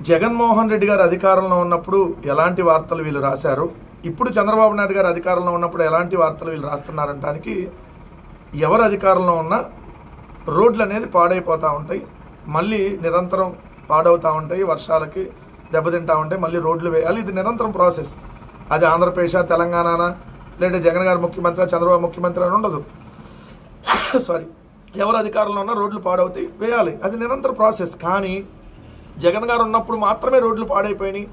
జగన్మోహన్ రెడ్డి గారు అధికారంలో ఉన్నప్పుడు ఎలాంటి వార్తలు వీళ్ళు రాశారు, ఇప్పుడు చంద్రబాబు నాయుడు గారు అధికారంలో ఉన్నప్పుడు ఎలాంటి వార్తలు వీళ్ళు రాస్తున్నారంటానికి ఎవరు అధికారంలో ఉన్నా రోడ్లు అనేది పాడైపోతూ ఉంటాయి, మళ్ళీ నిరంతరం పాడవుతూ ఉంటాయి, వర్షాలకి దెబ్బతింటూ ఉంటాయి, మళ్ళీ రోడ్లు వేయాలి. ఇది నిరంతరం ప్రాసెస్. అది ఆంధ్రప్రదేశ్ తెలంగాణ లేదా జగన్ గారు ముఖ్యమంత్రి చంద్రబాబు ముఖ్యమంత్రి అని ఉండదు. సారీ, ఎవరు అధికారంలో ఉన్నా రోడ్లు పాడవుతాయి, వేయాలి. అది నిరంతర ప్రాసెస్. కానీ జగన్ గారు ఉన్నప్పుడు మాత్రమే రోడ్లు పాడైపోయినాయి,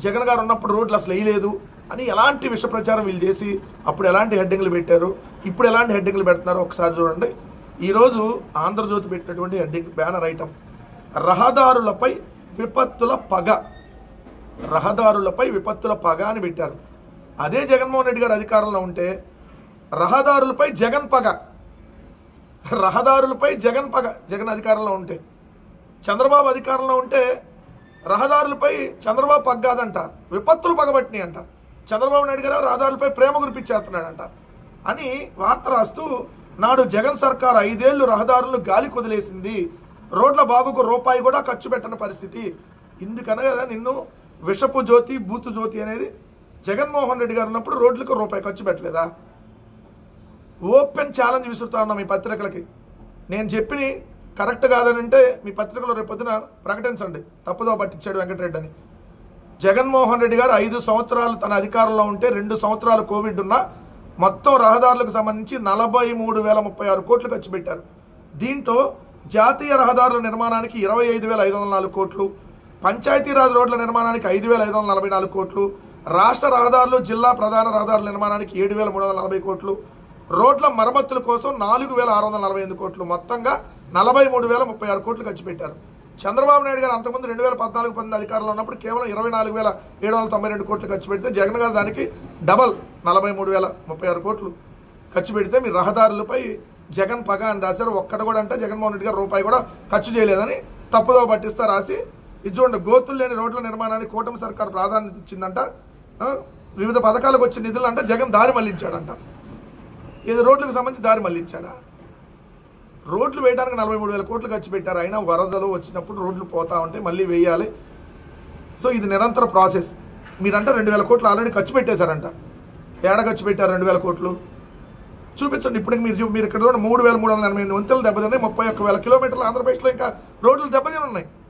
జగన్ గారు ఉన్నప్పుడు రోడ్లు అసలు వేయలేదు అని ఎలాంటి విష ప్రచారం వీళ్ళు చేసి అప్పుడు ఎలాంటి హెడ్డింగ్లు పెట్టారు, ఇప్పుడు ఎలాంటి హెడ్డింగ్లు పెడుతున్నారో ఒకసారి చూడండి. ఈరోజు ఆంధ్రజ్యోతి పెట్టినటువంటి హెడ్డింగ్ బ్యానర్ ఐటమ్, రహదారులపై విపత్తుల పగ. రహదారులపై విపత్తుల పగ అని పెట్టారు. అదే జగన్మోహన్ రెడ్డి గారు అధికారంలో ఉంటే రహదారులపై జగన్ పగ. రహదారులపై జగన్ పగ. జగన్ అధికారంలో ఉంటే, చంద్రబాబు అధికారంలో ఉంటే రహదారులపై చంద్రబాబు పగ కాదంట, విపత్తులు పగబట్టినాయి అంట. చంద్రబాబు నాయుడు గారు రహదారులపై ప్రేమ కురిపించేస్తున్నాడంట అని వార్త రాస్తూ, నాడు జగన్ సర్కార్ 5 ఏళ్లు రహదారులను గాలి కొదిలేసింది, రోడ్ల బాగుకు రూపాయి కూడా ఖర్చు పెట్టని పరిస్థితి. ఇందుకనగా నిన్ను విషపు జ్యోతి బూతు జ్యోతి అనేది జగన్మోహన్ రెడ్డి గారు ఉన్నప్పుడు రోడ్లకు రూపాయి ఖర్చు పెట్టలేదా? ఓపెన్ ఛాలెంజ్ విసురుతా ఉన్నా మీ పత్రికలకి. నేను చెప్పి కరెక్ట్ కాదని అంటే మీ పత్రికలో రేపొద్దున ప్రకటించండి, తప్పుదో పట్టించాడు వెంకటరెడ్డి అని. జగన్మోహన్ రెడ్డి గారు 5 సంవత్సరాలు తన అధికారంలో ఉంటే 2 సంవత్సరాలు కోవిడ్ ఉన్నా మొత్తం రహదారులకు సంబంధించి 43,036 కోట్లు ఖర్చు పెట్టారు. దీంట్లో జాతీయ రహదారుల నిర్మాణానికి 25,504 కోట్లు, పంచాయతీరాజ్ రోడ్ల నిర్మాణానికి 5,544 కోట్లు, రాష్ట్ర రహదారులు జిల్లా ప్రధాన రహదారుల నిర్మాణానికి 7,340 కోట్లు, రోడ్ల మరమ్మతుల కోసం 4,648 కోట్లు, మొత్తంగా 43,036 కోట్లు ఖర్చు పెట్టారు. చంద్రబాబు నాయుడు గారు అంతకుముందు 2014-15 అధికారంలో ఉన్నప్పుడు కేవలం 24,792 కోట్లు ఖర్చు పెడితే, జగన్ గారు దానికి డబల్ 43,036 కోట్లు ఖర్చు పెడితే మీరు రహదారులపై జగన్ పగ అని రాశారు. ఒక్కటి కూడా అంటే జగన్మోహన్ రెడ్డి గారు రూపాయి కూడా ఖర్చు చేయలేదని తప్పుదో పట్టిస్తా రాసి, ఇది చూడండి, గోతులు లేని రోడ్ల నిర్మాణానికి కూటమి సర్కారు ప్రాధాన్యత ఇచ్చిందంట, వివిధ పథకాలకు వచ్చిన నిధులు అంటే జగన్ దారి మళ్లించాడంట. ఇది రోడ్లకు సంబంధించి దారి మళ్లించాడా? రోడ్లు వేయడానికి 43,000 కోట్లు ఖర్చు పెట్టారు. అయినా వరదలు వచ్చినప్పుడు రోడ్లు పోతా ఉంటే మళ్ళీ వేయాలి. సో ఇది నిరంతర ప్రాసెస్. మీరంటే 2,000 కోట్లు ఆల్రెడీ ఖర్చు పెట్టేశారంట. ఏడ ఖర్చు పెట్టారు 2,000 కోట్లు చూపించండి. ఇప్పుడు మీరు ఇక్కడ 3,388 వంతులు దెబ్బతిన్నాయి, 31,000 కిలోమీటర్లు ఆంధ్రప్రదేశ్లో ఇంకా రోడ్లు దెబ్బతిని ఉన్నాయి.